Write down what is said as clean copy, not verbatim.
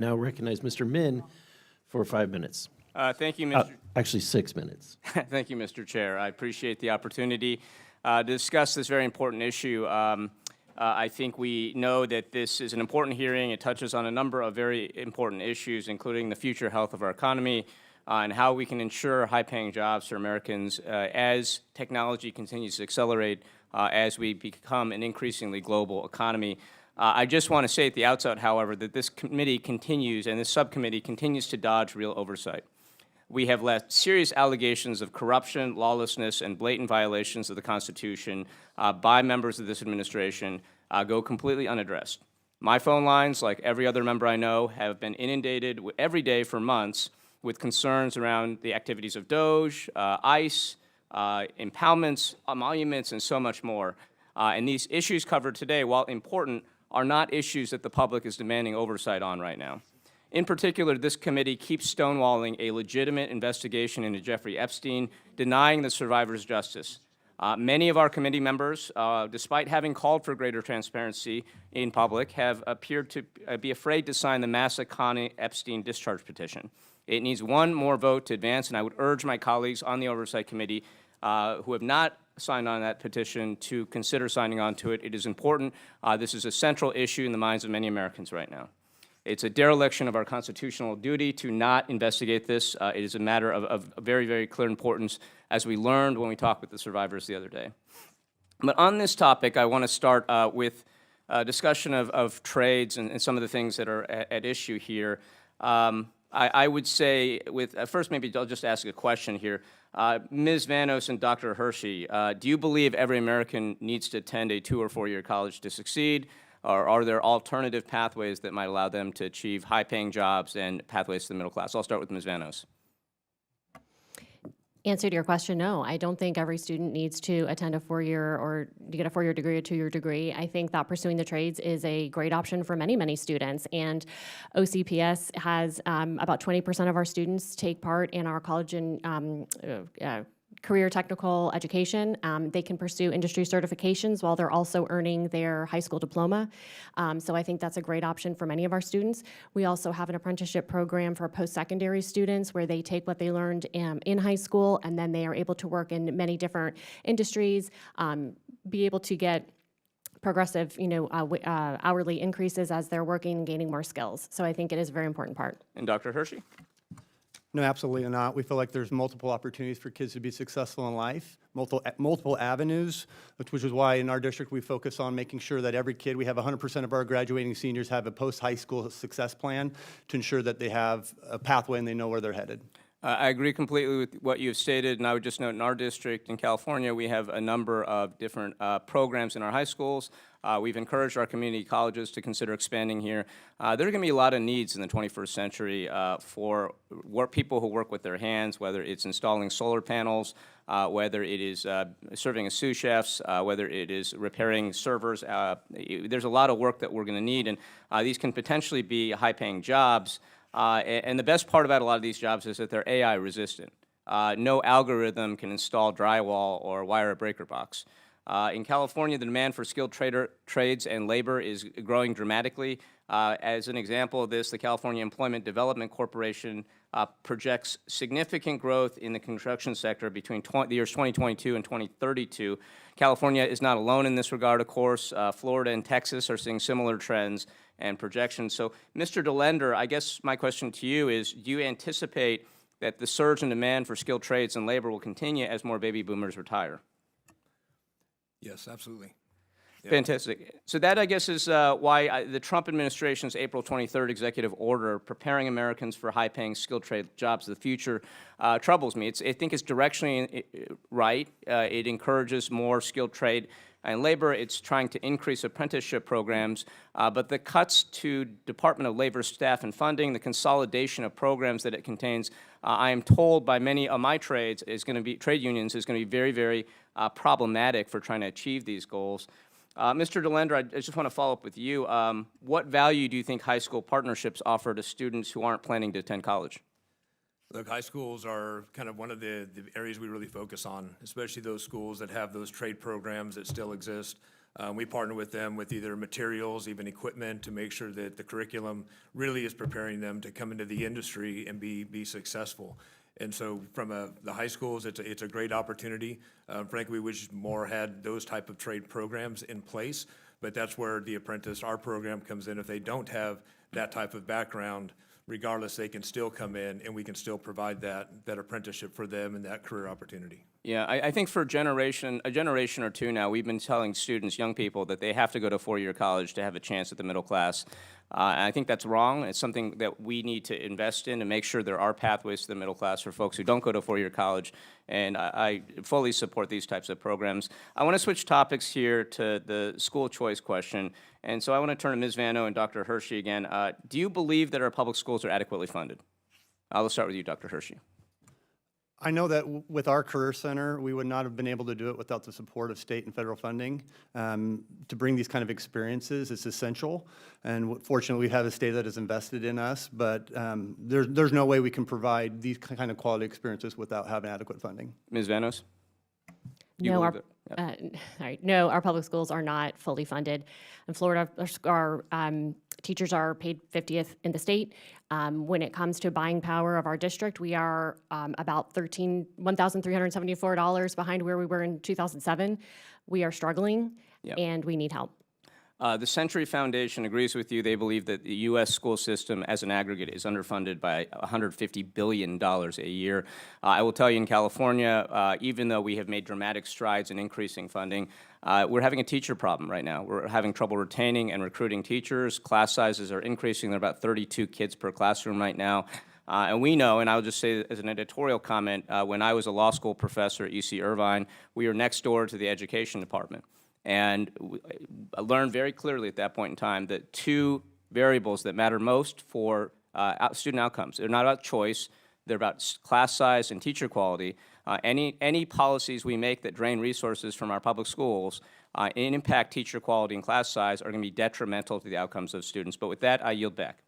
Now recognize Mr. Min for 5 minutes. Thank you, Mr. Actually, 6 minutes. Thank you, Mr. Chair. I appreciate the opportunity to discuss this very important issue. I think we know that this is an important hearing. It touches on a number of very important issues, including the future health of our economy and how we can ensure high-paying jobs for Americans as technology continues to accelerate as we become an increasingly global economy. I just want to say at the outset, however, that this committee continues and this subcommittee continues to dodge real oversight. We have let serious allegations of corruption, lawlessness, and blatant violations of the Constitution by members of this administration go completely unaddressed. My phone lines, like every other member I know, have been inundated every day for months with concerns around the activities of DOGE, ICE, impoundments, emoluments, and so much more. And these issues covered today, while important, are not issues that the public is demanding oversight on right now. In particular, this committee keeps stonewalling a legitimate investigation into Jeffrey Epstein, denying the survivors justice. Many of our committee members, despite having called for greater transparency in public, have appeared to be afraid to sign the Massa-Connie Epstein discharge petition. It needs one more vote to advance, and I would urge my colleagues on the Oversight Committee who have not signed on that petition to consider signing on to it. It is important. This is a central issue in the minds of many Americans right now. It's a dereliction of our constitutional duty to not investigate this. It is a matter of very, very clear importance, as we learned when we talked with the survivors the other day. But on this topic, I want to start with a discussion of trades and some of the things that are at issue here. I would say, first maybe I'll just ask a question here. Ms. Vanos and Dr. Hershey, do you believe every American needs to attend a 2- or 4-year college to succeed? Or are there alternative pathways that might allow them to achieve high-paying jobs and pathways to the middle class? I'll start with Ms. Vanos. Answer to your question, no. I don't think every student needs to attend a 4-year or to get a 4-year degree or 2-year degree. I think that pursuing the trades is a great option for many, many students. And OCPS has about 20% of our students take part in our college and career technical education. They can pursue industry certifications while they're also earning their high school diploma. So I think that's a great option for many of our students. We also have an apprenticeship program for post-secondary students where they take what they learned in high school and then they are able to work in many different industries, be able to get progressive, hourly increases as they're working and gaining more skills. So I think it is a very important part. And Dr. Hershey? No, absolutely not. We feel like there's multiple opportunities for kids to be successful in life, multiple avenues, which is why in our district we focus on making sure that every kid, we have 100% of our graduating seniors have a post-high school success plan to ensure that they have a pathway and they know where they're headed. I agree completely with what you've stated, and I would just note in our district in California, we have a number of different programs in our high schools. We've encouraged our community colleges to consider expanding here. There are going to be a lot of needs in the 21st century for people who work with their hands, whether it's installing solar panels, whether it is serving as sous chefs, whether it is repairing servers. There's a lot of work that we're going to need, and these can potentially be high-paying jobs. And the best part about a lot of these jobs is that they're AI resistant. No algorithm can install drywall or wire a breaker box. In California, the demand for skilled trades and labor is growing dramatically. As an example of this, the California Employment Development Corporation projects significant growth in the construction sector between the years 2022 and 2032. California is not alone in this regard, of course. Florida and Texas are seeing similar trends and projections. So, Mr. Dillender, I guess my question to you is, do you anticipate that the surge in demand for skilled trades and labor will continue as more baby boomers retire? Yes, absolutely. Yeah. Fantastic. So that, I guess, is why the Trump administration's April 23rd executive order preparing Americans for high-paying skilled trade jobs of the future troubles me. I think it's directionally right. It encourages more skilled trade and labor. It's trying to increase apprenticeship programs, but the cuts to Department of Labor staff and funding, the consolidation of programs that it contains, I am told by many of my trade unions is going to be very, very problematic for trying to achieve these goals. Mr. Dillender, I just want to follow up with you. What value do you think high school partnerships offer to students who aren't planning to attend college? Look, high schools are kind of one of the areas we really focus on, especially those schools that have those trade programs that still exist. We partner with them with either materials, even equipment, to make sure that the curriculum really is preparing them to come into the industry and be successful. And so from the high schools, it's a great opportunity. Frankly, we wish more had those type of trade programs in place, but that's where the apprentice, our program, comes in. If they don't have that type of background, regardless, they can still come in and we can still provide that apprenticeship for them and that career opportunity. Yeah, I think for a generation or two now, we've been telling students, young people, that they have to go to four-year college to have a chance at the middle class. And I think that's wrong. It's something that we need to invest in and make sure there are pathways to the middle class for folks who don't go to four-year college. And I fully support these types of programs. I want to switch topics here to the school choice question. And so I want to turn to Ms. Vano and Dr. Hershey again. Do you believe that our public schools are adequately funded? Let's start with you, Dr. Hershey. I know that with our Career Center, we would not have been able to do it without the support of state and federal funding. To bring these kind of experiences is essential, and fortunately, we have a state that has invested in us, but there's no way we can provide these kind of quality experiences without having adequate funding. Ms. Vanos? Do you No, believe no, our public schools are not fully funded. In Florida, our teachers are paid 50th in the state. When it comes to buying power of our district, we are about $1,374 behind where we were in 2007. We are struggling, and we need help. The Century Foundation agrees with you. They believe that the U.S. school system as an aggregate is underfunded by $150 billion a year. I will tell you in California, even though we have made dramatic strides in increasing funding, we're having a teacher problem right now. We're having trouble retaining and recruiting teachers. Class sizes are increasing. There are about 32 kids per classroom right now. And we know, and I'll just say as an editorial comment, when I was a law school professor at UC Irvine, we were next door to the education department. And I learned very clearly at that point in time that two variables that matter most for student outcomes, they're not about choice, they're about class size and teacher quality. Any policies we make that drain resources from our public schools and impact teacher quality and class size are going to be detrimental to the outcomes of students. But with that, I yield back.